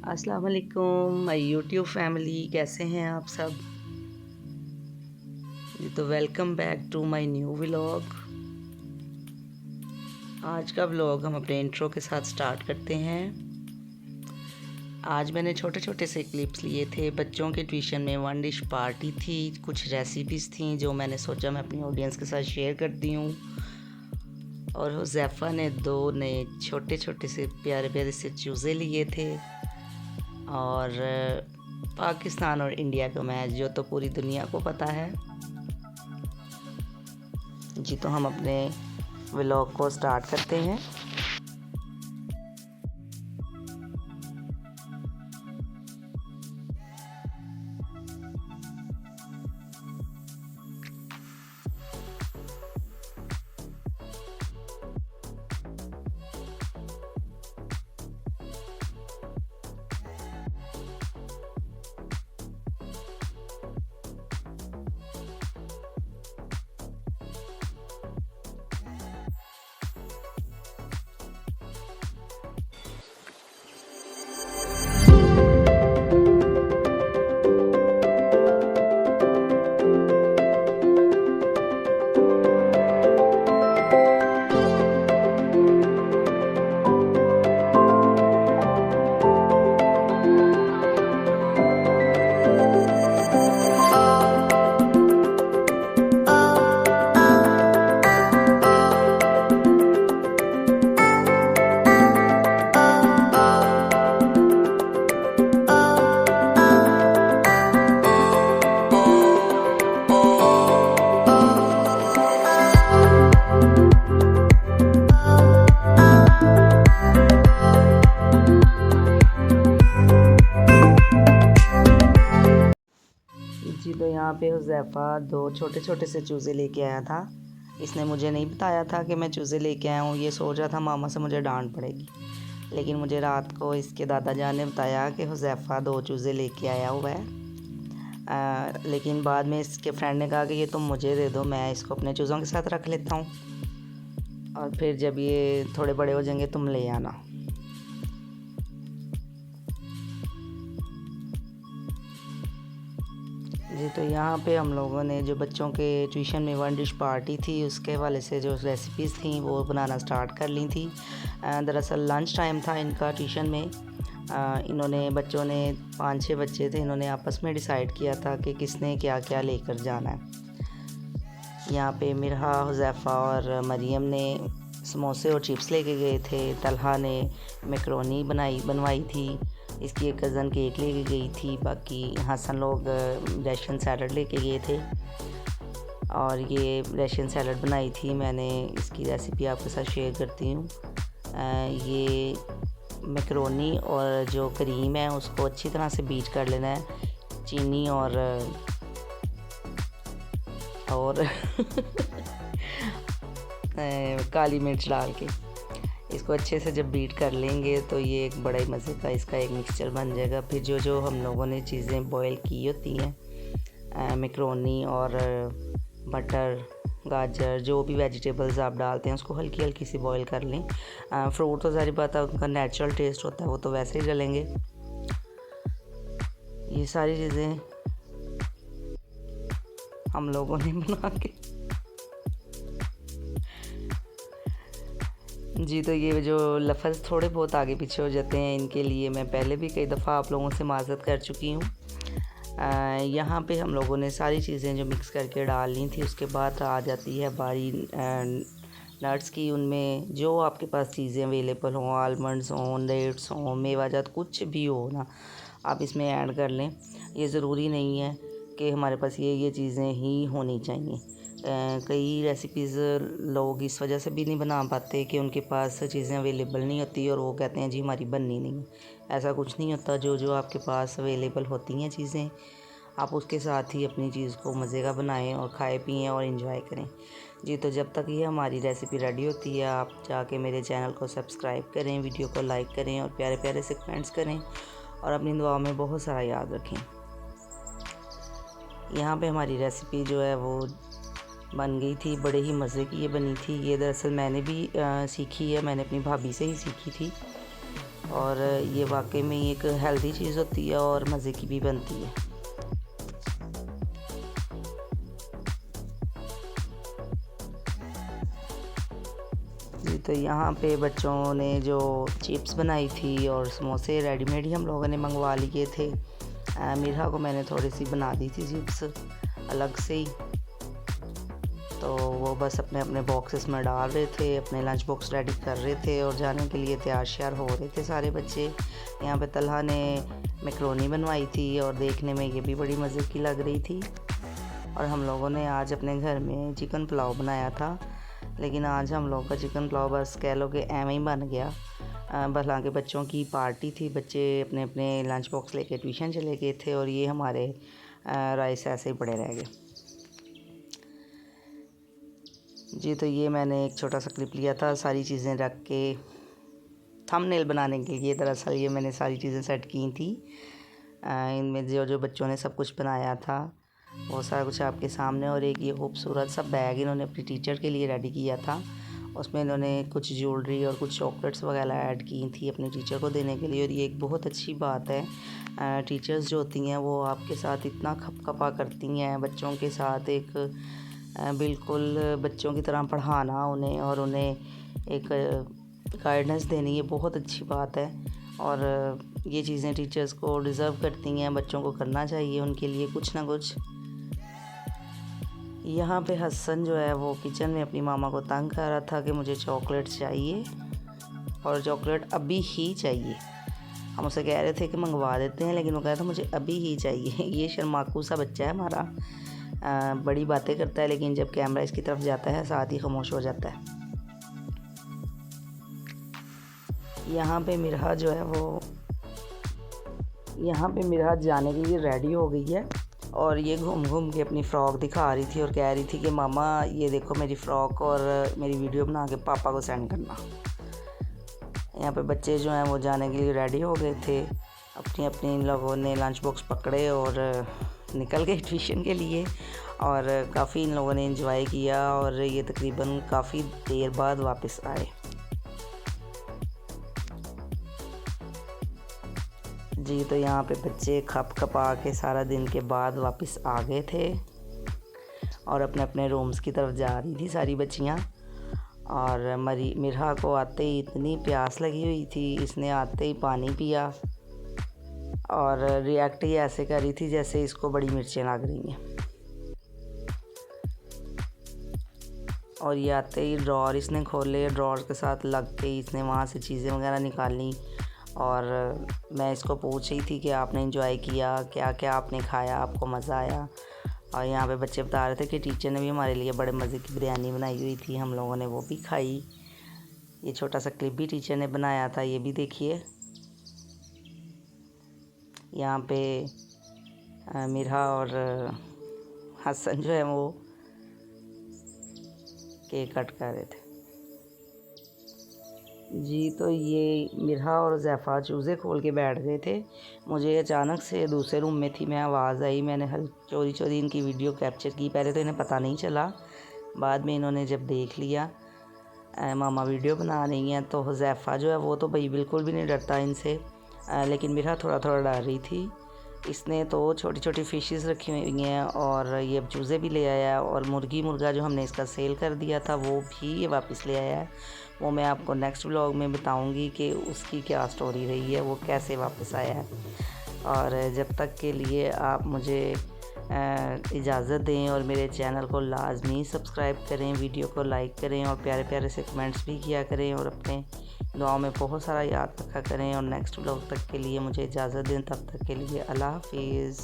अस्सलाम वालेकुम my YouTube family, कैसे हैं आप सब। जी तो welcome back to my new vlog. आज का व्लॉग हम अपने इंट्रो के साथ स्टार्ट करते हैं। आज मैंने छोटे छोटे से क्लिप्स लिए थे। बच्चों के ट्यूशन में वन डिश पार्टी थी, कुछ रेसिपीज़ थी जो मैंने सोचा मैं अपनी ऑडियंस के साथ शेयर करती हूँ। और हुज़ैफ़ा ने 2 नए छोटे छोटे से प्यारे प्यारे से चूज़े लिए थे। और पाकिस्तान और इंडिया का मैच जो तो पूरी दुनिया को पता है। जी तो हम अपने व्लॉग को स्टार्ट करते हैं। जी तो यहाँ पे हुज़ैफ़ा 2 छोटे छोटे से चूज़े लेके आया था। इसने मुझे नहीं बताया था कि मैं चूज़े लेके आया हूँ। ये सोच रहा था मामा से मुझे डांट पड़ेगी, लेकिन मुझे रात को इसके दादा जान ने बताया कि हुज़ैफ़ा 2 चूज़े लेके आया हुआ है। लेकिन बाद में इसके फ्रेंड ने कहा कि ये तुम मुझे दे दो, मैं इसको अपने चूज़ों के साथ रख लेता हूँ, और फिर जब ये थोड़े बड़े हो जाएंगे तुम ले आना। जी तो यहाँ पे हम लोगों ने जो बच्चों के ट्यूशन में वन डिश पार्टी थी उसके हवाले से जो रेसिपीज़ थी वो बनाना स्टार्ट कर ली थी। दरअसल लंच टाइम था इनका ट्यूशन में। इन्होंने बच्चों ने 5-6 बच्चे थे, इन्होंने आपस में डिसाइड किया था कि किसने क्या क्या लेकर जाना है। यहाँ पे मिरहा, हुज़ैफ़ा और मरियम ने समोसे और चिप्स लेके गए थे। तलहा ने मैकरोनी बनवाई थी। इसकी एक कज़न केक लेके गई थी। बाकी हसन लोग रशियन सैलड लेके गए थे, और ये रशियन सैलड बनाई थी मैंने। इसकी रेसिपी आपके साथ शेयर करती हूँ। ये मैकरोनी और जो क्रीम है उसको अच्छी तरह से बीट कर लेना है, चीनी और काली मिर्च डाल के। इसको अच्छे से जब बीट कर लेंगे तो ये एक बड़ा ही मज़े का इसका एक मिक्सचर बन जाएगा। फिर जो जो हम लोगों ने चीज़ें बॉईल की होती हैं, मैकरोनी और मटर, गाजर, जो भी वेजिटेबल्स आप डालते हैं उसको हल्की हल्की सी बॉईल कर लें। फ्रूट तो सारी बात है, उनका नेचुरल टेस्ट होता है, वो तो वैसे ही डलेंगे। ये सारी चीज़ें हम लोगों ने बना के जी तो ये जो लफ्ज़ थोड़े बहुत आगे पीछे हो जाते हैं, इनके लिए मैं पहले भी कई दफ़ा आप लोगों से माज़रत कर चुकी हूँ। यहाँ पे हम लोगों ने सारी चीज़ें जो मिक्स करके डाल ली थी, उसके बाद आ जाती है बारी नट्स की। उनमें जो आपके पास चीज़ें अवेलेबल हों, आलमंड्स हों, डेट्स हों, मेवाजात, कुछ भी हो ना, आप इसमें ऐड कर लें। ये ज़रूरी नहीं है कि हमारे पास ये चीज़ें ही होनी चाहिए। कई रेसिपीज़ लोग इस वजह से भी नहीं बना पाते कि उनके पास चीज़ें अवेलेबल नहीं होती, और वो कहते हैं जी हमारी बननी नहीं है। ऐसा कुछ नहीं होता। जो जो आपके पास अवेलेबल होती हैं चीज़ें, आप उसके साथ ही अपनी चीज़ को मज़े का बनाएं और खाएं पिएं और इन्जॉय करें। जी तो जब तक ये हमारी रेसिपी रेडी होती है, आप जाके मेरे चैनल को सब्सक्राइब करें, वीडियो को लाइक करें और प्यारे प्यारे से कमेंट्स करें, और अपनी दुआ में बहुत सारा याद रखें। यहाँ पे हमारी रेसिपी जो है वो बन गई थी, बड़े ही मज़े की ये बनी थी। ये दरअसल मैंने भी सीखी है, मैंने अपनी भाभी से ही सीखी थी। और ये वाकई में एक हेल्दी चीज़ होती है और मज़े की भी बनती है। जी, तो यहाँ पे बच्चों ने जो चिप्स बनाई थी और समोसे रेडीमेड ही हम लोगों ने मंगवा लिए थे। मिरहा को मैंने थोड़ी सी बना दी थी चिप्स अलग से ही, तो वो बस अपने अपने बॉक्सेस में डाल रहे थे, अपने लंच बॉक्स रेडी कर रहे थे और जाने के लिए तैयार श्यार हो रहे थे सारे बच्चे। यहाँ पे तलहा ने मैकरोनी बनवाई थी और देखने में ये भी बड़ी मज़े की लग रही थी। और हम लोगों ने आज अपने घर में चिकन पुलाव बनाया था, लेकिन आज हम लोग का चिकन पुलाव बस कह लो कि एवं ही बन गया। हालांकि बच्चों की पार्टी थी, बच्चे अपने अपने लंच बॉक्स लेके ट्यूशन चले गए थे और ये हमारे राइस ऐसे ही पड़े रह गए। जी, तो ये मैंने एक छोटा सा क्लिप लिया था सारी चीज़ें रख के थंबनेल बनाने के लिए। दरअसल ये मैंने सारी चीज़ें सेट की थी। इनमें जो जो बच्चों ने सब कुछ बनाया था वो सारा कुछ आपके सामने। और एक ये खूबसूरत सा बैग इन्होंने अपनी टीचर के लिए रेडी किया था। उसमें इन्होंने कुछ ज्वेलरी और कुछ चॉकलेट्स वगैरह ऐड की थी अपने टीचर को देने के लिए। और ये एक बहुत अच्छी बात है, टीचर्स जो होती हैं वो आपके साथ इतना खपखपा करती हैं, बच्चों के साथ एक बिल्कुल बच्चों की तरह पढ़ाना उन्हें और उन्हें एक गाइडेंस देनी, ये बहुत अच्छी बात है। और ये चीज़ें टीचर्स को डिज़र्व करती हैं, बच्चों को करना चाहिए उनके लिए कुछ ना कुछ। यहाँ पे हसन जो है वो किचन में अपनी मामा को तंग कर रहा था कि मुझे चॉकलेट चाहिए और चॉकलेट अभी ही चाहिए। हम उसे कह रहे थे कि मंगवा देते हैं, लेकिन वो कह रहा था मुझे अभी ही चाहिए। ये शर्माकू सा बच्चा है हमारा, बड़ी बातें करता है लेकिन जब कैमरा इसकी तरफ जाता है साथ ही खामोश हो जाता है। यहाँ पे मिरहा जो है वो जाने के लिए रेडी हो गई है और ये घूम घूम के अपनी फ़्रॉक दिखा रही थी और कह रही थी कि मामा ये देखो मेरी फ़्रॉक और मेरी वीडियो बना के पापा को सेंड करना। यहाँ पे बच्चे जो हैं वो जाने के लिए रेडी हो गए थे। अपनी अपनी इन लोगों ने लंच बॉक्स पकड़े और निकल गए ट्यूशन के लिए। और काफ़ी इन लोगों ने एंजॉय किया और ये तकरीबन काफ़ी देर बाद वापस आए। जी, तो यहाँ पे बच्चे खप खपा के सारा दिन के बाद वापस आ गए थे और अपने अपने रूम्स की तरफ जा रही थी सारी बच्चियाँ। और मिरहा को आते ही इतनी प्यास लगी हुई थी, इसने आते ही पानी पिया और रिएक्ट ही ऐसे कर रही थी जैसे इसको बड़ी मिर्चें लग रही हैं। और ये आते ही ड्रॉर इसने खोले, ड्रॉर के साथ लग के इसने वहाँ से चीज़ें वगैरह निकाली। और मैं इसको पूछ रही थी कि आपने एंजॉय किया, क्या क्या आपने खाया, आपको मज़ा आया। और यहाँ पे बच्चे बता रहे थे कि टीचर ने भी हमारे लिए बड़े मज़े की बिरयानी बनाई हुई थी, हम लोगों ने वो भी खाई। ये छोटा सा क्लिप भी टीचर ने बनाया था, ये भी देखिए। यहाँ पे मिरहा और हसन जो है वो केक कट कर रहे थे। जी, तो ये मिरहा और ज़ैफ़ा चूज़े खोल के बैठ गए थे। मुझे अचानक से दूसरे रूम में थी मैं, आवाज़ आई, मैंने चोरी चोरी इनकी वीडियो कैप्चर की। पहले तो इन्हें पता नहीं चला, बाद में इन्होंने जब देख लिया मामा वीडियो बना रही हैं। तो ज़ैफ़ा जो है वो तो भाई बिल्कुल भी नहीं डरता इनसे, लेकिन मिरहा थोड़ा थोड़ा डर रही थी। इसने तो छोटी छोटी फ़िशेस रखी हुई हैं और ये चूज़े भी ले आया। और मुर्गा जो हमने इसका सेल कर दिया था वो भी ये वापस ले आया है। वो मैं आपको नेक्स्ट व्लॉग में बताऊंगी कि उसकी क्या स्टोरी रही है, वो कैसे वापस आया है। और जब तक के लिए आप मुझे इजाज़त दें और मेरे चैनल को लाजमी सब्सक्राइब करें, वीडियो को लाइक करें और प्यारे प्यारे से कमेंट्स भी किया करें और अपने दुआओं में बहुत सारा याद रखा करें। और नेक्स्ट व्लॉग तक के लिए मुझे इजाज़त दें, तब तक के लिए अल्लाह हाफिज़।